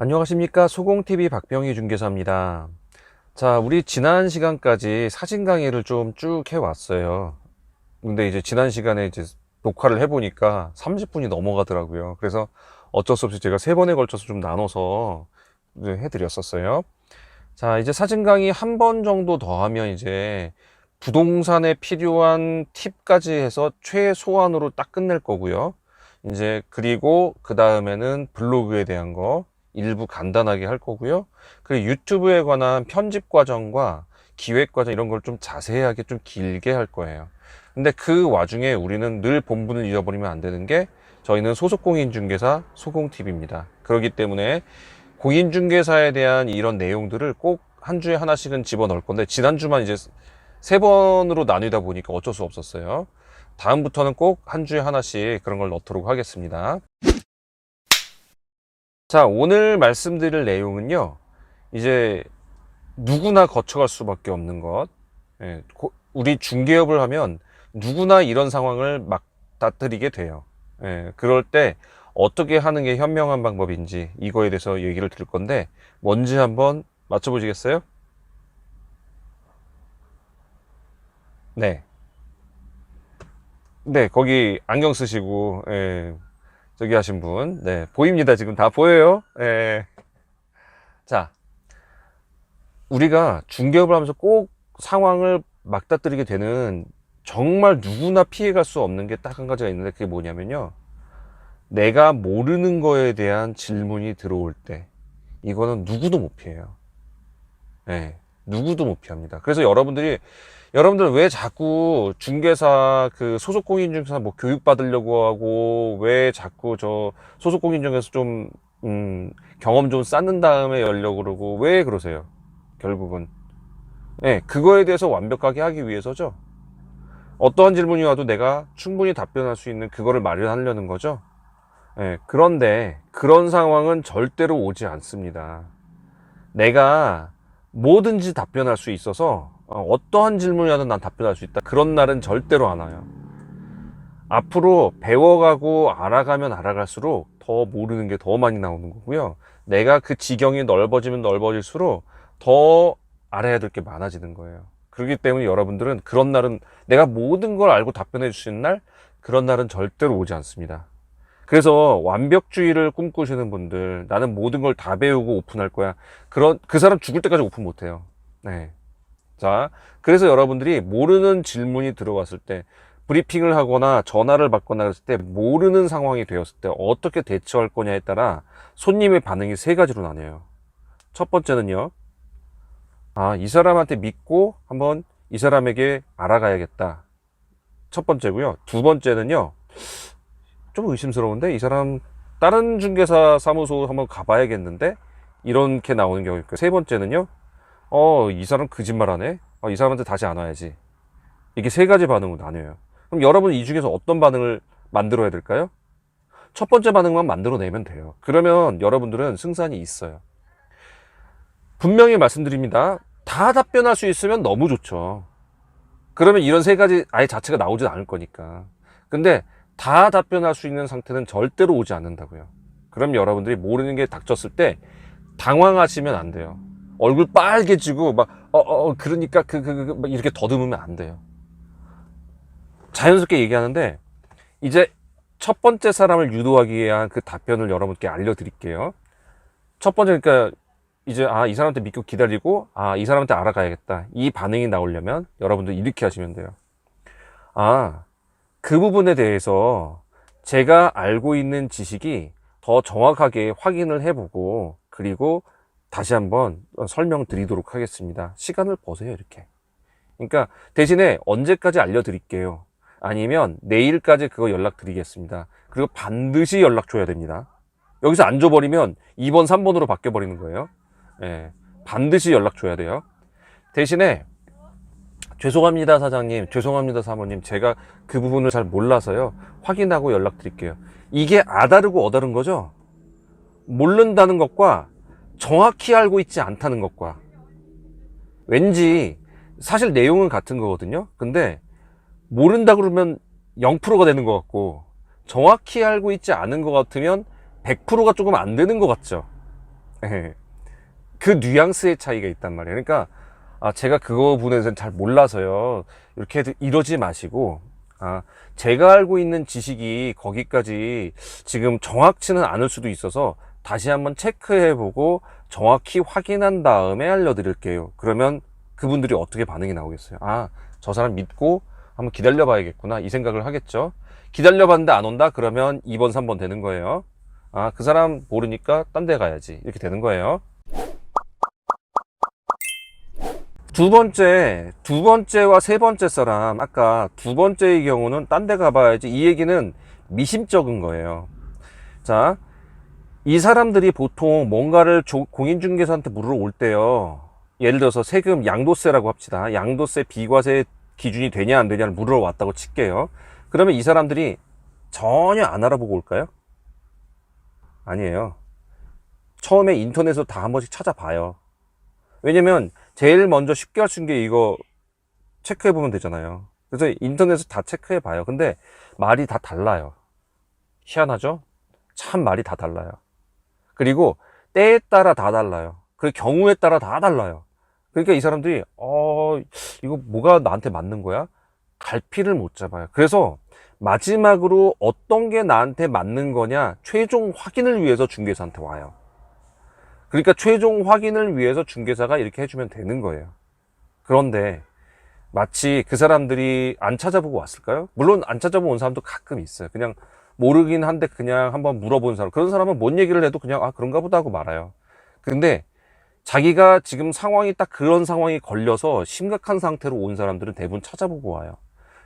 안녕하십니까, 소공TV 박병희 중개사입니다. 자, 우리 지난 시간까지 사진 강의를 좀 쭉 해왔어요. 근데 이제 지난 시간에 이제 녹화를 해보니까 30분이 넘어가더라고요. 그래서 어쩔 수 없이 제가 3번에 걸쳐서 좀 나눠서 해드렸었어요. 자, 이제 사진 강의 한 번 정도 더 하면 이제 부동산에 필요한 팁까지 해서 최소한으로 딱 끝낼 거고요. 이제 그리고 그 다음에는 블로그에 대한 거 일부 간단하게 할 거고요. 그리고 유튜브에 관한 편집 과정과 기획 과정 이런 걸 좀 자세하게 좀 길게 할 거예요. 근데 그 와중에 우리는 늘 본분을 잊어버리면 안 되는 게 저희는 소속 공인중개사 소공TV입니다. 그렇기 때문에 공인중개사에 대한 이런 내용들을 꼭 한 주에 하나씩은 집어넣을 건데 지난주만 이제 3번으로 나누다 보니까 어쩔 수 없었어요. 다음부터는 꼭 한 주에 하나씩 그런 걸 넣도록 하겠습니다. 자, 오늘 말씀드릴 내용은요, 이제 누구나 거쳐갈 수밖에 없는 것. 우리 중개업을 하면 누구나 이런 상황을 맞닥뜨리게 돼요. 그럴 때 어떻게 하는 게 현명한 방법인지 이거에 대해서 얘기를 드릴 건데 뭔지 한번 맞춰보시겠어요? 네. 네, 거기 안경 쓰시고, 저기 하신 분. 네, 보입니다. 지금 다 보여요. 자, 우리가 중개업을 하면서 꼭 상황을 맞닥뜨리게 되는 정말 누구나 피해갈 수 없는 게 딱 한 가지가 있는데 그게 뭐냐면요. 내가 모르는 거에 대한 질문이 들어올 때 이거는 누구도 못 피해요. 누구도 못 피합니다. 그래서 여러분들은 왜 자꾸 중개사 그 소속 공인중개사 뭐 교육 받으려고 하고 왜 자꾸 저 소속 공인중개사 좀 경험 좀 쌓는 다음에 열려고 그러고 왜 그러세요? 결국은 그거에 대해서 완벽하게 하기 위해서죠. 어떠한 질문이 와도 내가 충분히 답변할 수 있는 그거를 마련하려는 거죠. 그런데 그런 상황은 절대로 오지 않습니다. 내가 뭐든지 답변할 수 있어서 어떠한 질문이 와도 난 답변할 수 있다. 그런 날은 절대로 안 와요. 앞으로 배워가고 알아가면 알아갈수록 더 모르는 게 더 많이 나오는 거고요. 내가 그 지경이 넓어지면 넓어질수록 더 알아야 될 게 많아지는 거예요. 그렇기 때문에 여러분들은 그런 날은 내가 모든 걸 알고 답변해 주시는 날, 그런 날은 절대로 오지 않습니다. 그래서 완벽주의를 꿈꾸시는 분들, 나는 모든 걸 다 배우고 오픈할 거야. 그 사람 죽을 때까지 오픈 못 해요. 자, 그래서 여러분들이 모르는 질문이 들어왔을 때, 브리핑을 하거나 전화를 받거나 그랬을 때, 모르는 상황이 되었을 때 어떻게 대처할 거냐에 따라 손님의 반응이 3가지로 나뉘어요. 첫 번째는요, 이 사람한테 믿고 한번 이 사람에게 알아가야겠다. 첫 번째고요. 두 번째는요, 좀 의심스러운데 이 사람 다른 중개사 사무소 한번 가봐야겠는데 이렇게 나오는 경우가 있고요. 세 번째는요, 이 사람 거짓말하네. 이 사람한테 다시 안 와야지. 이게 3가지 반응으로 나뉘어요. 그럼 여러분 이 중에서 어떤 반응을 만들어야 될까요? 첫 번째 반응만 만들어내면 돼요. 그러면 여러분들은 승산이 있어요. 분명히 말씀드립니다. 다 답변할 수 있으면 너무 좋죠. 그러면 이런 3가지 아예 자체가 나오진 않을 거니까. 근데 다 답변할 수 있는 상태는 절대로 오지 않는다고요. 그럼 여러분들이 모르는 게 닥쳤을 때 당황하시면 안 돼요. 얼굴 빨개지고 그러니까 막 이렇게 더듬으면 안 돼요. 자연스럽게 얘기하는데 이제 첫 번째 사람을 유도하기 위한 그 답변을 여러분께 알려드릴게요. 첫 번째, 그러니까 이제 이 사람한테 믿고 기다리고 이 사람한테 알아가야겠다. 이 반응이 나오려면 여러분들 이렇게 하시면 돼요. 그 부분에 대해서 제가 알고 있는 지식이 더 정확하게 확인을 해보고 그리고 다시 한번 설명드리도록 하겠습니다. 시간을 보세요, 이렇게. 그러니까 대신에 언제까지 알려드릴게요. 아니면 내일까지 그거 연락드리겠습니다. 그리고 반드시 연락 줘야 됩니다. 여기서 안 줘버리면 2번, 3번으로 바뀌어버리는 거예요. 반드시 연락 줘야 돼요. 대신에 죄송합니다, 사장님. 죄송합니다, 사모님. 제가 그 부분을 잘 몰라서요. 확인하고 연락드릴게요. 이게 아다르고 어다른 거죠? 모른다는 것과 정확히 알고 있지 않다는 것과. 왠지 사실 내용은 같은 거거든요. 근데 모른다 그러면 0%가 되는 것 같고 정확히 알고 있지 않은 것 같으면 100%가 조금 안 되는 것 같죠. 예. 그 뉘앙스의 차이가 있단 말이에요. 그러니까 제가 그거 부분에서는 잘 몰라서요. 이렇게 이러지 마시고, 제가 알고 있는 지식이 거기까지 지금 정확치는 않을 수도 있어서 다시 한번 체크해보고 정확히 확인한 다음에 알려드릴게요. 그러면 그분들이 어떻게 반응이 나오겠어요? 저 사람 믿고 한번 기다려봐야겠구나, 이 생각을 하겠죠. 기다려봤는데 안 온다? 그러면 2번, 3번 되는 거예요. 그 사람 모르니까 딴 데 가야지, 이렇게 되는 거예요. 두 번째와 세 번째 사람, 아까 두 번째의 경우는 딴 데 가봐야지, 이 얘기는 미심쩍은 거예요. 자, 이 사람들이 보통 뭔가를 공인중개사한테 물으러 올 때요, 예를 들어서 세금 양도세라고 합시다. 양도세 비과세 기준이 되냐 안 되냐를 물으러 왔다고 칠게요. 그러면 이 사람들이 전혀 안 알아보고 올까요? 아니에요. 처음에 인터넷으로 다 한 번씩 찾아봐요. 왜냐면 제일 먼저 쉽게 할 수 있는 게 이거 체크해보면 되잖아요. 그래서 인터넷에서 다 체크해봐요. 근데 말이 다 달라요. 희한하죠? 참 말이 다 달라요. 그리고 때에 따라 다 달라요. 그 경우에 따라 다 달라요. 그러니까 이 사람들이 이거 뭐가 나한테 맞는 거야? 갈피를 못 잡아요. 그래서 마지막으로 어떤 게 나한테 맞는 거냐, 최종 확인을 위해서 중개사한테 와요. 그러니까 최종 확인을 위해서 중개사가 이렇게 해주면 되는 거예요. 그런데 마치 그 사람들이 안 찾아보고 왔을까요? 물론 안 찾아보고 온 사람도 가끔 있어요. 그냥 모르긴 한데 그냥 한번 물어본 사람, 그런 사람은 뭔 얘기를 해도 그냥 그런가 보다 하고 말아요. 근데 자기가 지금 상황이 딱 그런 상황이 걸려서 심각한 상태로 온 사람들은 대부분 찾아보고 와요.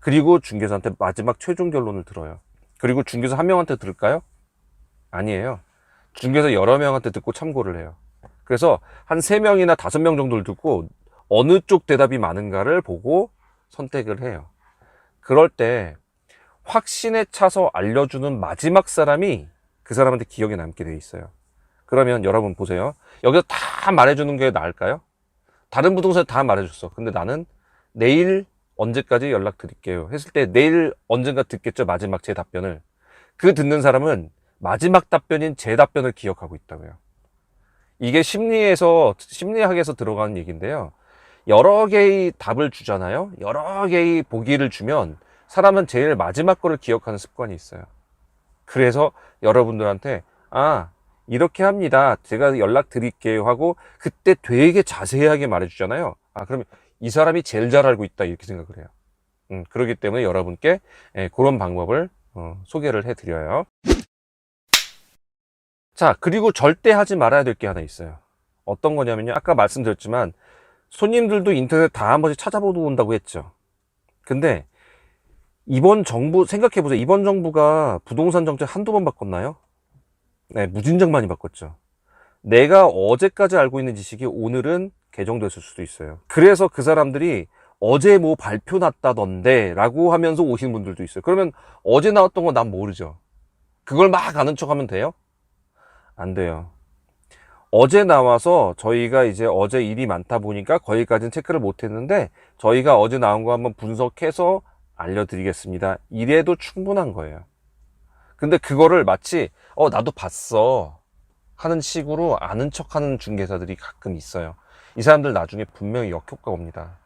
그리고 중개사한테 마지막 최종 결론을 들어요. 그리고 중개사 한 명한테 들을까요? 아니에요. 중개사 여러 명한테 듣고 참고를 해요. 그래서 한 3명이나 5명 정도를 듣고 어느 쪽 대답이 많은가를 보고 선택을 해요. 그럴 때 확신에 차서 알려주는 마지막 사람이 그 사람한테 기억에 남게 돼 있어요. 그러면 여러분 보세요. 여기서 다 말해주는 게 나을까요? 다른 부동산에 다 말해줬어. 근데 나는 내일 언제까지 연락드릴게요 했을 때 내일 언젠가 듣겠죠, 마지막 제 답변을. 그 듣는 사람은 마지막 답변인 제 답변을 기억하고 있다고요. 이게 심리학에서 들어가는 얘기인데요. 여러 개의 답을 주잖아요. 여러 개의 보기를 주면 사람은 제일 마지막 거를 기억하는 습관이 있어요. 그래서 여러분들한테 이렇게 합니다, 제가 연락드릴게요 하고 그때 되게 자세하게 말해주잖아요. 그러면 이 사람이 제일 잘 알고 있다, 이렇게 생각을 해요. 그렇기 때문에 여러분께 그런 방법을 소개를 해드려요. 자, 그리고 절대 하지 말아야 될 게 하나 있어요. 어떤 거냐면요, 아까 말씀드렸지만 손님들도 인터넷 다 한 번씩 찾아보고 온다고 했죠. 근데 이번 정부 생각해보세요. 이번 정부가 부동산 정책 한두 번 바꿨나요? 네, 무진장 많이 바꿨죠. 내가 어제까지 알고 있는 지식이 오늘은 개정됐을 수도 있어요. 그래서 그 사람들이 어제 뭐 발표 났다던데 라고 하면서 오시는 분들도 있어요. 그러면 어제 나왔던 거 난 모르죠. 그걸 막 아는 척 하면 돼요? 안 돼요. 어제 나와서 저희가 이제 어제 일이 많다 보니까 거기까지는 체크를 못 했는데 저희가 어제 나온 거 한번 분석해서 알려드리겠습니다, 이래도 충분한 거예요. 근데 그거를 마치 나도 봤어 하는 식으로 아는 척 하는 중개사들이 가끔 있어요. 이 사람들 나중에 분명히 역효과가 옵니다.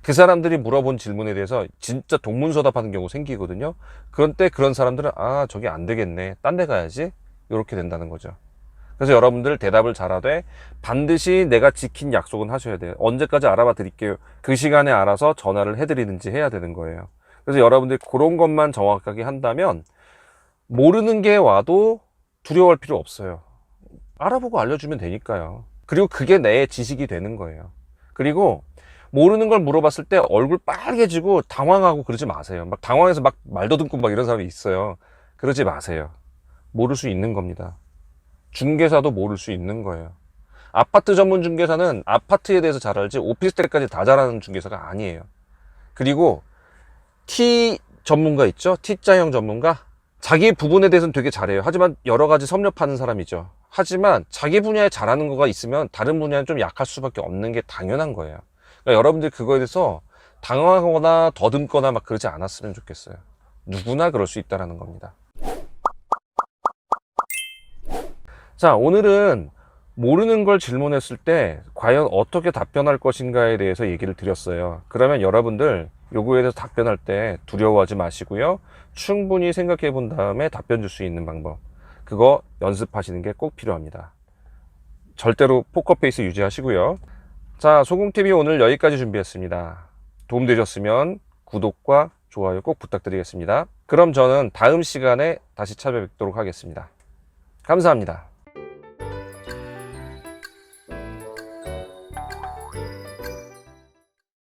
그 사람들이 물어본 질문에 대해서 진짜 동문서답하는 경우 생기거든요. 그런 때 그런 사람들은 저기 안 되겠네, 딴 데 가야지, 이렇게 된다는 거죠. 그래서 여러분들 대답을 잘하되 반드시 내가 지킨 약속은 하셔야 돼요. 언제까지 알아봐 드릴게요, 그 시간에 알아서 전화를 해드리든지 해야 되는 거예요. 그래서 여러분들이 그런 것만 정확하게 한다면 모르는 게 와도 두려워할 필요 없어요. 알아보고 알려주면 되니까요. 그리고 그게 내 지식이 되는 거예요. 그리고 모르는 걸 물어봤을 때 얼굴 빨개지고 당황하고 그러지 마세요. 막 당황해서 막 말도 듣고 막 이런 사람이 있어요. 그러지 마세요. 모를 수 있는 겁니다. 중개사도 모를 수 있는 거예요. 아파트 전문 중개사는 아파트에 대해서 잘 알지 오피스텔까지 다 잘하는 중개사가 아니에요. 그리고 T 전문가 있죠? T자형 전문가? 자기 부분에 대해서는 되게 잘해요. 하지만 여러 가지 섭렵하는 사람이죠. 하지만 자기 분야에 잘하는 거가 있으면 다른 분야는 좀 약할 수밖에 없는 게 당연한 거예요. 그러니까 여러분들 그거에 대해서 당황하거나 더듬거나 막 그러지 않았으면 좋겠어요. 누구나 그럴 수 있다는 겁니다. 자, 오늘은 모르는 걸 질문했을 때 과연 어떻게 답변할 것인가에 대해서 얘기를 드렸어요. 그러면 여러분들 요거에 대해서 답변할 때 두려워하지 마시고요. 충분히 생각해 본 다음에 답변 줄 수 있는 방법. 그거 연습하시는 게 꼭 필요합니다. 절대로 포커페이스 유지하시고요. 자, 소금TV 오늘 여기까지 준비했습니다. 도움되셨으면 구독과 좋아요 꼭 부탁드리겠습니다. 그럼 저는 다음 시간에 다시 찾아뵙도록 하겠습니다. 감사합니다.